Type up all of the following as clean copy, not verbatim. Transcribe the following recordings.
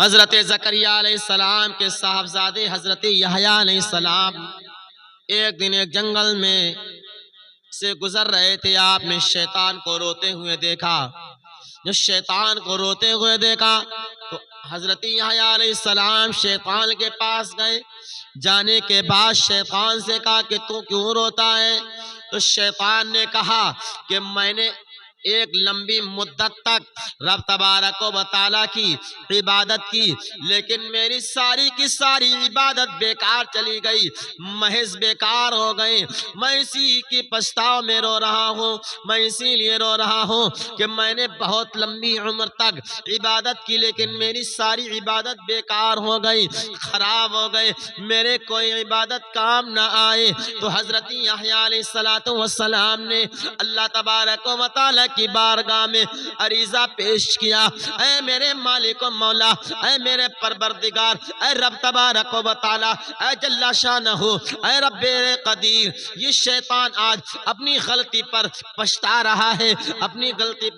حضرت زکریا علیہ السلام کے صاحبزادے حضرت یحییٰ علیہ السلام ایک دن ایک جنگل میں سے گزر رہے تھے. آپ نے شیطان کو روتے ہوئے دیکھا. جب شیطان کو روتے ہوئے دیکھا تو حضرت یحییٰ علیہ السلام شیطان کے پاس گئے. جانے کے بعد شیطان سے کہا کہ تو کیوں روتا ہے؟ تو شیطان نے کہا کہ میں نے ایک لمبی مدت تک رب تبارک و تعالیٰ کی عبادت کی، لیکن میری ساری کی ساری عبادت بیکار چلی گئی، محض بیکار ہو گئی. میں اسی کی پچھتاؤ میں رو رہا ہوں. میں اسی لیے رو رہا ہوں کہ میں نے بہت لمبی عمر تک عبادت کی، لیکن میری ساری عبادت بیکار ہو گئی، خراب ہو گئی، میرے کوئی عبادت کام نہ آئے. تو حضرت یحییٰ علیہ السلام نے اللہ تبارک و تعالیٰ کی بارگاہ میں عریضہ پیش کیا. اے میرے مالک و مولا، اے میرے پروردگار، اے رب تبارک و تعالیٰ، اے جل شانہ، اے رب قدیر، یہ شیطان آج اپنی غلطی پر پچھتا رہا ہے، اپنی غلطی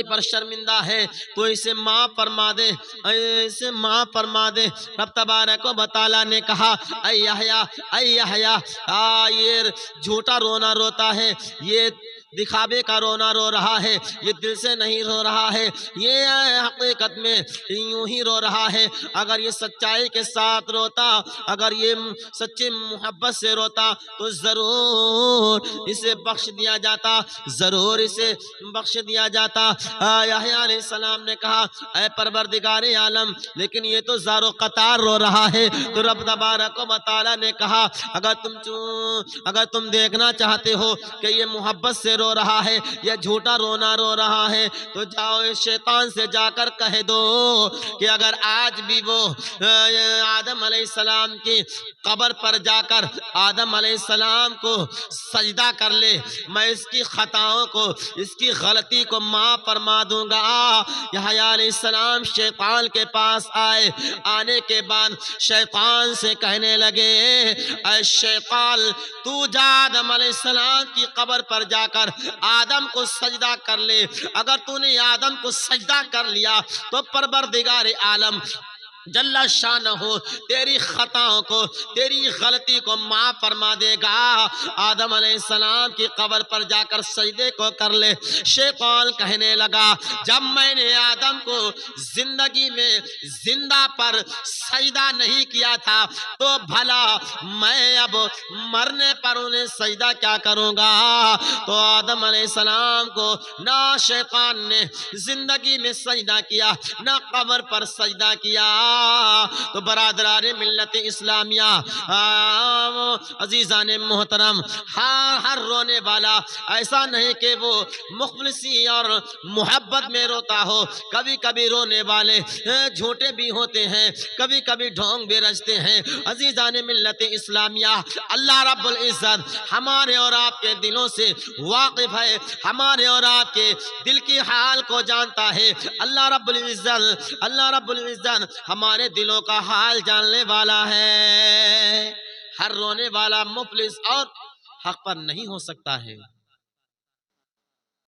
پر شرمندہ ہے، تو اسے معاف فرما دے، اسے معاف فرما دے. رب تبارک و تعالیٰ نے کہا اے یحییٰ، یہ جھوٹا رونا روتا ہے، یہ دکھاوے کا رونا رو رہا ہے، یہ دل سے نہیں رو رہا ہے، یہ حقیقت میں یوں ہی رو رہا ہے. اگر یہ سچائی کے ساتھ روتا، اگر یہ سچی محبت سے روتا تو ضرور اسے بخش دیا جاتا، ضرور اسے بخش دیا جاتا. یحییٰ علیہ السلام نے کہا اے پروردگار عالم، لیکن یہ تو زار و قطار رو رہا ہے. تو رب تبارک و تعالیٰ نے کہا اگر تم دیکھنا چاہتے ہو کہ یہ محبت سے رو رہا ہے یا جھوٹا رونا رو رہا ہے، تو جاؤ اس شیطان سے جا کر کہہ دو کہ اگر آج بھی وہ آدم علیہ السلام کی قبر پر جا کر آدم علیہ السلام کو سجدہ کر لے، میں اس کی خطاؤں کو، اس کی غلطی کو معاف فرما دوں گا. یحییٰ علیہ السلام شیطان کے پاس آئے. آنے کے بعد شیطان سے کہنے لگے اے شیطان، تو جا آدم علیہ السلام کی قبر پر جا کر آدم کو سجدہ کر لے. اگر تو نے آدم کو سجدہ کر لیا تو پروردگار عالم جل شانہ تیری خطاؤں کو، تیری غلطی کو معاف فرما دے گا. آدم علیہ السلام کی قبر پر جا کر سجدے کو کر لے. شیطان کہنے لگا جب میں نے آدم کو زندگی میں زندہ پر سجدہ نہیں کیا تھا تو بھلا میں اب مرنے پر انہیں سجدہ کیا کروں گا. تو آدم علیہ السلام کو نہ شیطان نے زندگی میں سجدہ کیا، نہ قبر پر سجدہ کیا. تو برادران ملت اسلامیہ، عزیزان محترم، ہر رونے والا ایسا نہیں کہ وہ مخلصی اور محبت میں روتا ہو. کبھی کبھی رونے والے جھوٹے بھی ہوتے ہیں، کبھی کبھی ڈھونگ بھی رچتے ہیں. عزیزان ملت اسلامیہ، اللہ رب العزت ہمارے اور آپ کے دلوں سے واقف ہے، ہمارے اور آپ کے دل کی حال کو جانتا ہے. اللہ رب العزت ہمارے دلوں کا حال جاننے والا ہے. ہر رونے والا مفلس اور حق پر نہیں ہو سکتا ہے.